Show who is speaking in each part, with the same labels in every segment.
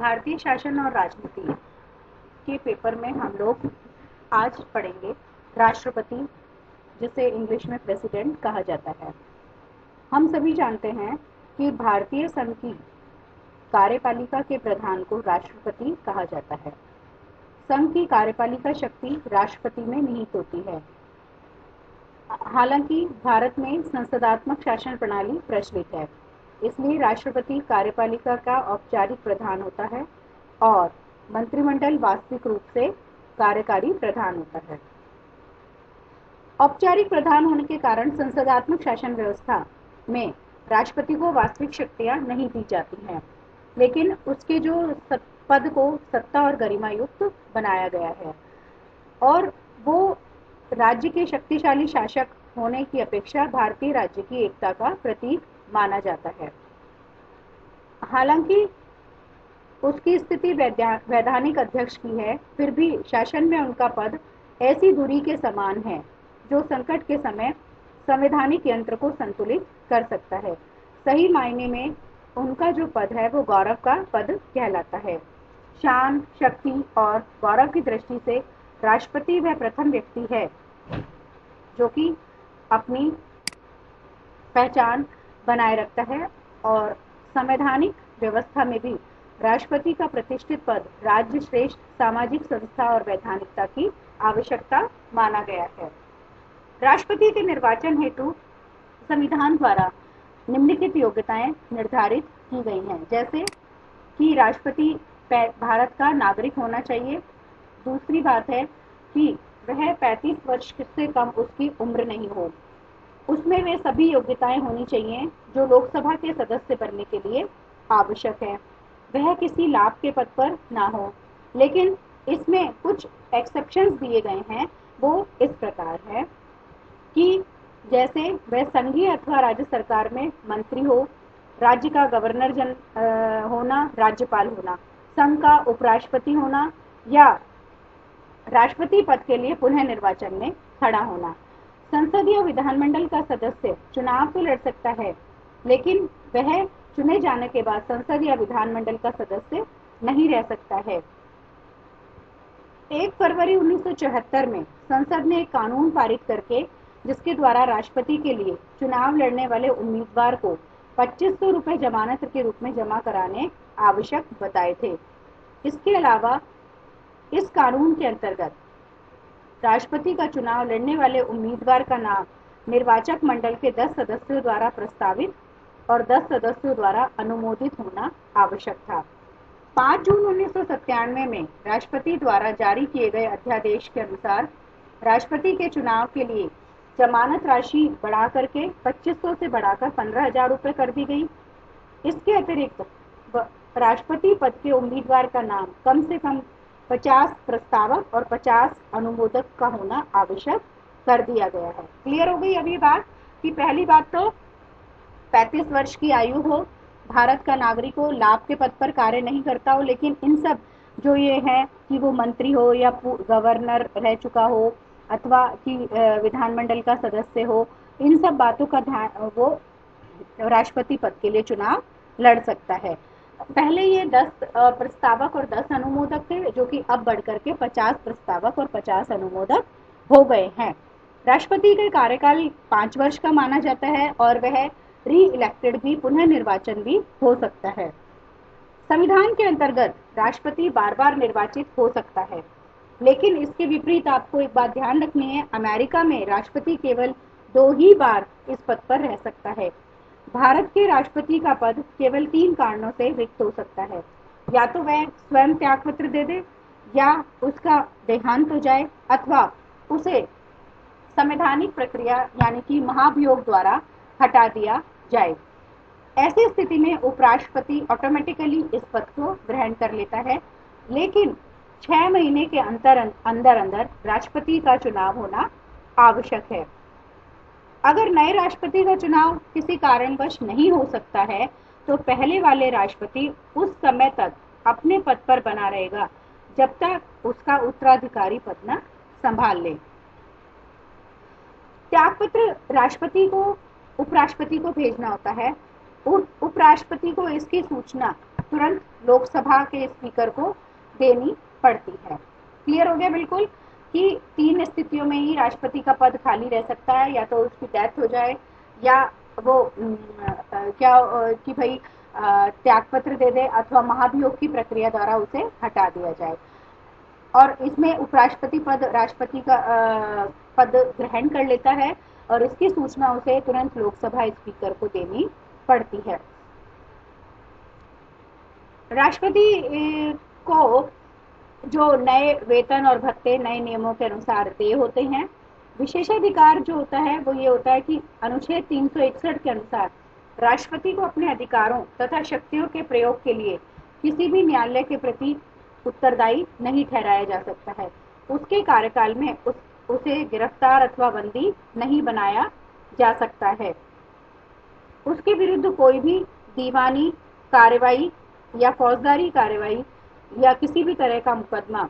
Speaker 1: भारतीय शासन और राजनीति के पेपर में हम लोग आज पढ़ेंगे राष्ट्रपति, जिसे इंग्लिश में प्रेसिडेंट कहा जाता है। हम सभी जानते हैं कि भारतीय संघ की कार्यपालिका के प्रधान को राष्ट्रपति कहा जाता है। संघ की कार्यपालिका शक्ति राष्ट्रपति में निहित होती है। हालांकि भारत में संसदात्मक शासन प्रणाली प्रचलित है, इसलिए राष्ट्रपति कार्यपालिका का औपचारिक प्रधान होता है और मंत्रिमंडल वास्तविक रूप से कार्यकारी प्रधान होता है। औपचारिक प्रधान होने के कारण संसदात्मक शासन व्यवस्था में राष्ट्रपति को वास्तविक शक्तियां नहीं दी जाती हैं, लेकिन उसके जो पद को सत्ता और गरिमा युक्त बनाया गया है और वो राज्य के शक्तिशाली शासक होने की अपेक्षा भारतीय राज्य की एकता का प्रतीक माना जाता है। हालांकि उसकी स्थिति वैधानिक अध्यक्ष की है, फिर भी शासन में उनका पद ऐसी दूरी के समान है जो संकट के समय संवैधानिक यंत्र को संतुलित कर सकता है। सही मायने में उनका जो पद है वो गौरव का पद कहलाता है। शान, शक्ति और गौरव की दृष्टि से राष्ट्रपति वह प्रथम व्यक्ति है जो कि अपनी पहचान बनाए रखता है और संवैधानिक व्यवस्था में भी राष्ट्रपति का प्रतिष्ठित पद राज्य श्रेष्ठ सामाजिक संस्था और वैधानिकता की आवश्यकता माना गया है। राष्ट्रपति के निर्वाचन हेतु संविधान द्वारा निम्नलिखित योग्यताएं निर्धारित की गई हैं, जैसे कि राष्ट्रपति भारत का नागरिक होना चाहिए। दूसरी बात है कि वह 35 वर्ष से कम उसकी उम्र नहीं हो। उसमें वे सभी योग्यताएं होनी चाहिए जो लोकसभा के सदस्य बनने के लिए आवश्यक है। वह किसी लाभ के पद पर ना हो, लेकिन इसमें कुछ एक्सेप्शंस दिए गए हैं। वो इस प्रकार है कि जैसे वह संघीय अथवा राज्य सरकार में मंत्री हो, राज्य का गवर्नर होना, राज्यपाल होना, संघ का उपराष्ट्रपति होना या राष्ट्रपति पद के लिए पुनः निर्वाचन में खड़ा होना। संसद या विधानमंडल का सदस्य चुनाव तो लड़ सकता है, लेकिन वह चुने जाने के बाद संसद या विधानमंडल का सदस्य नहीं रह सकता है। 1 फरवरी 1974 में संसद ने एक कानून पारित करके जिसके द्वारा राष्ट्रपति के लिए चुनाव लड़ने वाले उम्मीदवार को 2500 रुपए जमानत के रूप में जमा कराने आवश्यक बताए थे। इसके अलावा इस कानून के अंतर्गत राष्ट्रपति का चुनाव लड़ने वाले उम्मीदवार का नाम निर्वाचक मंडल के 10 सदस्यों द्वारा प्रस्तावित और 10 सदस्यों द्वारा अनुमोदित होना आवश्यक था। 5 जून 1997 में राष्ट्रपति द्वारा जारी किए गए अध्यादेश के अनुसार राष्ट्रपति के चुनाव के लिए जमानत राशि बढ़ा करके 2500 से बढ़ाकर 15,000 रुपये कर दी गई। इसके अतिरिक्त राष्ट्रपति पद के उम्मीदवार का नाम कम से कम 50 प्रस्तावक और 50 अनुमोदक का होना आवश्यक कर दिया गया है। क्लियर हो गई अभी बात कि पहली बात तो 35 वर्ष की आयु हो, भारत का नागरिक हो, लाभ के पद पर कार्य नहीं करता हो, लेकिन इन सब जो ये है कि वो मंत्री हो या गवर्नर रह चुका हो अथवा कि विधानमंडल का सदस्य हो, इन सब बातों का ध्यान वो राष्ट्रपति पद के लिए चुनाव लड़ सकता है। पहले ये 10 प्रस्तावक और 10 अनुमोदक थे, जो कि अब बढ़कर के 50 प्रस्तावक और 50 अनुमोदक हो गए हैं। राष्ट्रपति का कार्यकाल 5 वर्ष का माना जाता है और वह री इलेक्टेड भी, पुनः निर्वाचन भी हो सकता है। संविधान के अंतर्गत राष्ट्रपति बार बार निर्वाचित हो सकता है, लेकिन इसके विपरीत आपको एक बात ध्यान रखनी है, अमेरिका में राष्ट्रपति केवल 2 ही बार इस पद पर रह सकता है। भारत के राष्ट्रपति का पद केवल 3 कारणों से रिक्त हो सकता है, या तो वह स्वयं त्यागपत्र दे दे, या उसका देहांत हो जाए, अथवा उसे संवैधानिक प्रक्रिया यानी कि महाभियोग द्वारा हटा दिया जाए। ऐसी स्थिति में उपराष्ट्रपति ऑटोमेटिकली इस पद को ग्रहण कर लेता है, लेकिन 6 महीने के अंदर राष्ट्रपति का चुनाव होना आवश्यक है। अगर नए राष्ट्रपति का चुनाव किसी कारणवश नहीं हो सकता है, तो पहले वाले राष्ट्रपति उस समय तक अपने पद पर बना रहेगा जब तक उसका उत्तराधिकारी पद न संभाल ले। त्यागपत्र राष्ट्रपति को उपराष्ट्रपति को भेजना होता है। उपराष्ट्रपति को इसकी सूचना तुरंत लोकसभा के स्पीकर को देनी पड़ती है। क्लियर हो गया बिल्कुल कि 3 स्थितियों में ही राष्ट्रपति का पद खाली रह सकता है, या तो उसकी डेथ हो जाए, या वो कि भाई त्यागपत्र दे दे, अथवा महाभियोग की प्रक्रिया द्वारा उसे हटा दिया जाए। और इसमें उपराष्ट्रपति पद राष्ट्रपति का पद ग्रहण कर लेता है और इसकी सूचना उसे तुरंत लोकसभा स्पीकर को देनी पड़ती है। राष्ट्रपति को जो नए वेतन और भत्ते नए नियमों के अनुसार देय होते हैं। विशेषाधिकार जो होता है वो ये होता है कि अनुच्छेद 361 के अनुसार राष्ट्रपति को अपने अधिकारों तथा शक्तियों के प्रयोग के लिए किसी भी न्यायालय के प्रति उत्तरदायी नहीं ठहराया जा सकता है। उसके कार्यकाल में उसे गिरफ्तार अथवा बंदी नहीं बनाया जा सकता है। उसके विरुद्ध कोई भी दीवानी कार्रवाई या फौजदारी कार्रवाई या किसी भी तरह का मुकदमा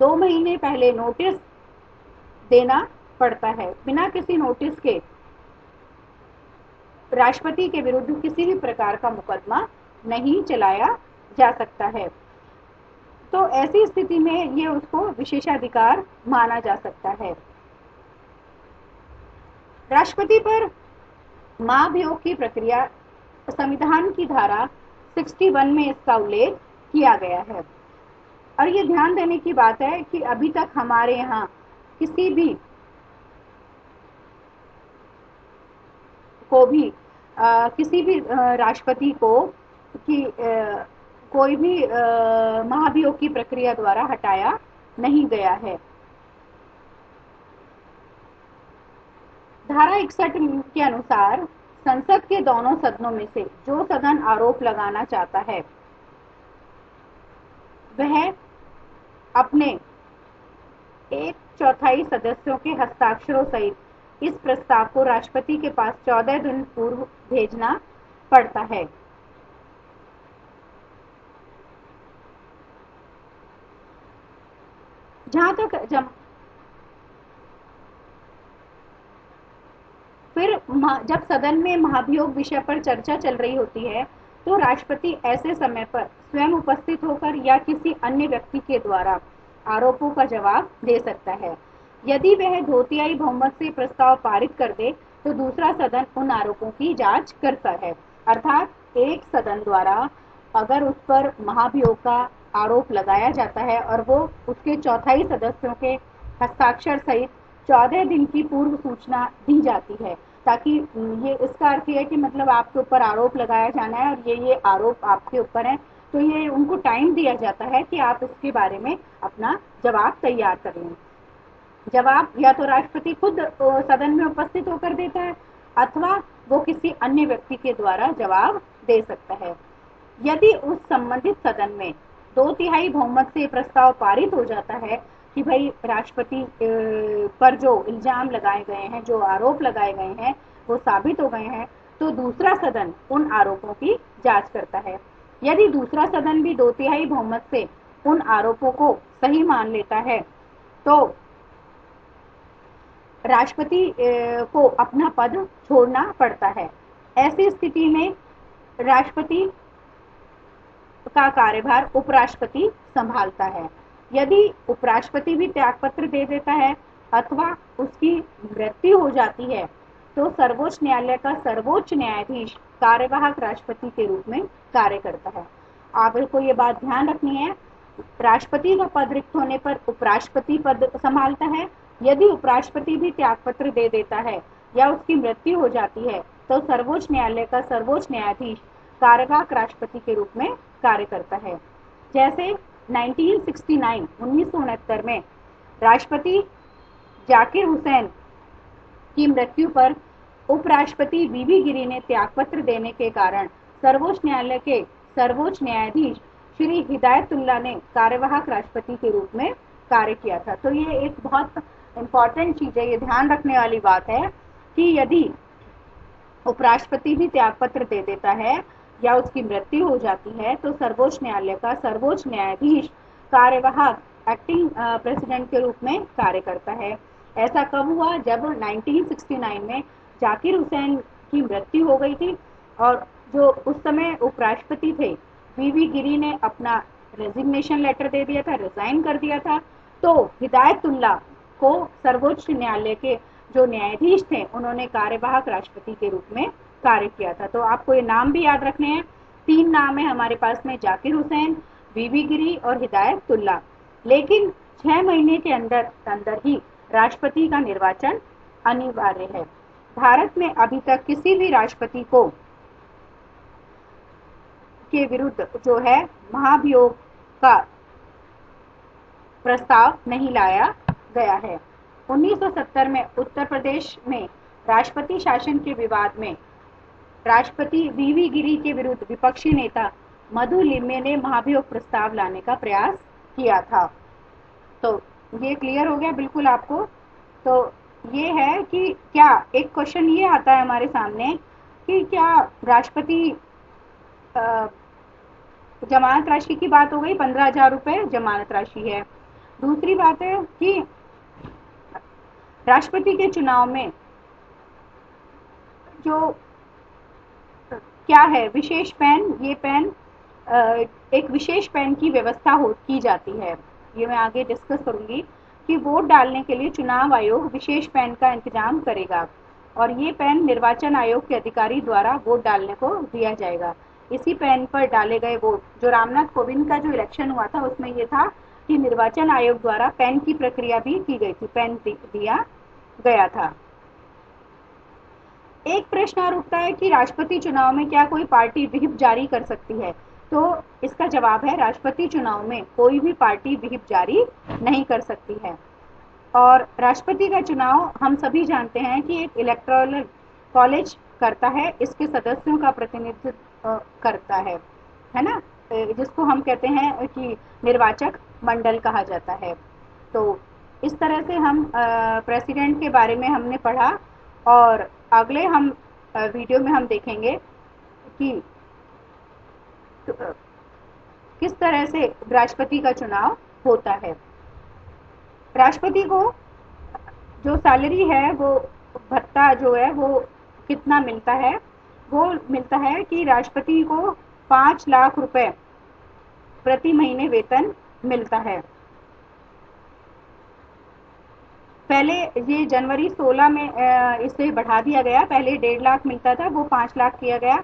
Speaker 1: 2 महीने पहले नोटिस देना पड़ता है। बिना किसी नोटिस के राष्ट्रपति के विरुद्ध किसी भी प्रकार का मुकदमा नहीं चलाया जा सकता है। तो ऐसी स्थिति में ये उसको विशेषाधिकार माना जा सकता है। राष्ट्रपति पर महाभियोग की प्रक्रिया संविधान की धारा 61 में इसका उल्लेख किया गया है। और ये ध्यान देने की बात है कि अभी तक हमारे यहाँ किसी भी राष्ट्रपति को कोई भी महाभियोग की प्रक्रिया द्वारा हटाया नहीं गया है। धारा 61 के अनुसार संसद के दोनों सदनों में से जो सदन आरोप लगाना चाहता है वह अपने 1/4 सदस्यों के हस्ताक्षरों सहित इस प्रस्ताव को राष्ट्रपति के पास 14 दिन पूर्व भेजना पड़ता है। जहां तक जब सदन में महाभियोग विषय पर चर्चा चल रही होती है तो राष्ट्रपति ऐसे समय पर स्वयं उपस्थित होकर या किसी अन्य व्यक्ति के द्वारा आरोपों का जवाब दे सकता है। यदि वह 2/3 बहुमत से प्रस्ताव पारित कर दे तो दूसरा सदन उन आरोपों की जांच करता है। अर्थात एक सदन द्वारा अगर उस पर महाभियोग का आरोप लगाया जाता है और वो उसके 1/4 सदस्यों के हस्ताक्षर सहित 14 दिन की पूर्व सूचना दी जाती है, ताकि ये इसका अर्थ है कि मतलब आपके ऊपर आरोप लगाया जाना है और ये आरोप आपके ऊपर है, तो ये उनको टाइम दिया जाता है कि आप इसके बारे में अपना जवाब तैयार कर लें। जवाब या तो राष्ट्रपति खुद सदन में उपस्थित होकर देता है अथवा वो किसी अन्य व्यक्ति के द्वारा जवाब दे सकता है। यदि उस संबंधित सदन में 2/3 बहुमत से प्रस्ताव पारित हो जाता है कि भाई राष्ट्रपति पर जो इल्जाम लगाए गए हैं, जो आरोप लगाए गए हैं वो साबित हो गए हैं, तो दूसरा सदन उन आरोपों की जांच करता है। यदि दूसरा सदन भी 2/3 बहुमत से उन आरोपों को सही मान लेता है तो राष्ट्रपति को अपना पद छोड़ना पड़ता है। ऐसी स्थिति में राष्ट्रपति का कार्यभार उपराष्ट्रपति संभालता है। यदि उपराष्ट्रपति भी त्यागपत्र दे देता है अथवा उसकी मृत्यु हो जाती है तो सर्वोच्च न्यायालय का सर्वोच्च न्यायाधीश कार्यवाहक राष्ट्रपति के रूप में कार्य करता है। आपको ये बात ध्यान रखनी है, राष्ट्रपति का पद रिक्त होने पर उपराष्ट्रपति पद संभालता है। यदि उपराष्ट्रपति भी त्यागपत्र दे देता है या उसकी मृत्यु हो जाती है तो सर्वोच्च न्यायालय का सर्वोच्च न्यायाधीश कार्यवाहक राष्ट्रपति के रूप में कार्य करता है। जैसे 1969 में राष्ट्रपति जाकिर हुसैन की मृत्यु पर उपराष्ट्रपति बीबी गिरी ने त्यागपत्र देने के कारण सर्वोच्च न्यायालय के सर्वोच्च न्यायाधीश श्री हिदायतुल्लाह ने कार्यवाहक राष्ट्रपति के रूप में कार्य किया था। तो ये एक बहुत इंपॉर्टेंट चीज है, ये ध्यान रखने वाली बात है कि यदि उपराष्ट्रपति भी त्यागपत्र दे देता है या उसकी मृत्यु हो जाती है तो सर्वोच्च न्यायालय का सर्वोच्च न्यायाधीश कार्यवाहक एक्टिंग प्रेसिडेंट के रूप में कार्य करता है। ऐसा कब हुआ? जब 1969 में जाकिर हुसैन की मृत्यु हो गई थी और जो उस समय उपराष्ट्रपति थे वीवी गिरी ने अपना रेजिग्नेशन लेटर दे दिया था, रिजाइन कर दिया था। तो हिदायतुल्लाह को सर्वोच्च न्यायालय के जो न्यायाधीश थे उन्होंने कार्यवाहक राष्ट्रपति के रूप में कार्य किया था। तो आपको ये नाम भी याद रखने हैं। 3 नाम है हमारे पास में, जाकिर हुसैन, वीवी गिरी और हिदायतुल्लाह। लेकिन 6 महीने के अंदर अंदर ही राष्ट्रपति का निर्वाचन अनिवार्य है। भारत में अभी तक किसी भी राष्ट्रपति को के विरुद्ध जो है महाभियोग का प्रस्ताव नहीं लाया गया है। 1970 में उत्तर प्रदेश में राष्ट्रपति शासन के विवाद में राष्ट्रपति वीवी गिरी के विरुद्ध विपक्षी नेता मधु लिम्बे ने महाभियोग प्रस्ताव लाने का प्रयास किया था। तो ये क्लियर हो गया बिल्कुल आपको। तो ये है कि क्या एक क्वेश्चन ये आता है हमारे सामने कि क्या राष्ट्रपति जमानत राशि की बात हो गई, 15,000 रुपए जमानत राशि है। दूसरी बात है कि राष्ट्रपति के चुनाव में जो क्या है विशेष पैन, ये पैन एक विशेष पैन की व्यवस्था की जाती है। ये मैं आगे डिस्कस करूंगी कि वोट डालने के लिए चुनाव आयोग विशेष पैन का इंतजाम करेगा और ये पैन निर्वाचन आयोग के अधिकारी द्वारा वोट डालने को दिया जाएगा। इसी पैन पर डाले गए वोट, जो रामनाथ कोविंद का जो इलेक्शन हुआ था उसमें ये था कि निर्वाचन आयोग द्वारा पैन की प्रक्रिया भी की गई थी, पैन दिया गया था। एक प्रश्न और उठता है कि राष्ट्रपति चुनाव में क्या कोई पार्टी व्हिप जारी कर सकती है? तो इसका जवाब है राष्ट्रपति चुनाव में कोई भी पार्टी व्हिप जारी नहीं कर सकती है। और राष्ट्रपति का चुनाव हम सभी जानते हैं कि एक इलेक्टोरल कॉलेज करता है, इसके सदस्यों का प्रतिनिधित्व करता है ना, जिसको हम कहते हैं कि निर्वाचक मंडल कहा जाता है। तो इस तरह से हम प्रेसिडेंट के बारे में हमने पढ़ा और अगले हम वीडियो में हम देखेंगे कि किस तरह से राष्ट्रपति का चुनाव होता है। राष्ट्रपति को जो सैलरी है, वो भत्ता जो है वो कितना मिलता है? वो मिलता है कि राष्ट्रपति को 5 लाख रुपए प्रति महीने वेतन मिलता है। पहले ये जनवरी 16 में इसे बढ़ा दिया गया, पहले 1.5 लाख मिलता था, वो 5 लाख किया गया।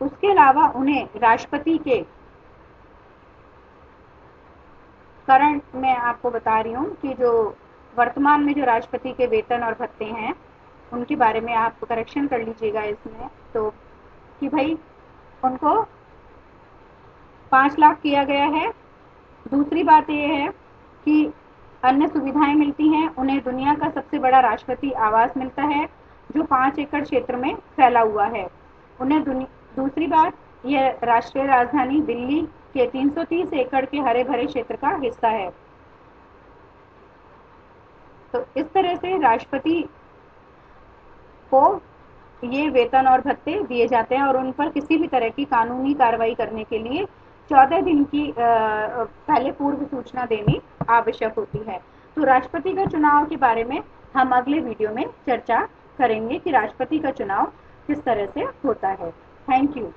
Speaker 1: उसके अलावा उन्हें राष्ट्रपति के करंट में आपको बता रही हूँ कि जो वर्तमान में जो राष्ट्रपति के वेतन और भत्ते हैं उनके बारे में आप करेक्शन कर लीजिएगा इसमें, तो कि भाई उनको 5 लाख किया गया है। दूसरी बात ये है कि अन्य सुविधाएं मिलती हैं, उन्हें दुनिया का सबसे बड़ा राष्ट्रपति आवास मिलता है जो 5 एकड़ क्षेत्र में फैला हुआ है। उन्हें दूसरी बात, यह राष्ट्रीय राजधानी दिल्ली के 330 एकड़ के हरे भरे क्षेत्र का हिस्सा है। तो इस तरह से राष्ट्रपति को ये वेतन और भत्ते दिए जाते हैं और उन पर किसी भी तरह की कानूनी कार्रवाई करने के लिए 14 दिन की पहले पूर्व सूचना देनी आवश्यक होती है। तो राष्ट्रपति का चुनाव के बारे में हम अगले वीडियो में चर्चा करेंगे कि राष्ट्रपति का चुनाव किस तरह से होता है। Thank you.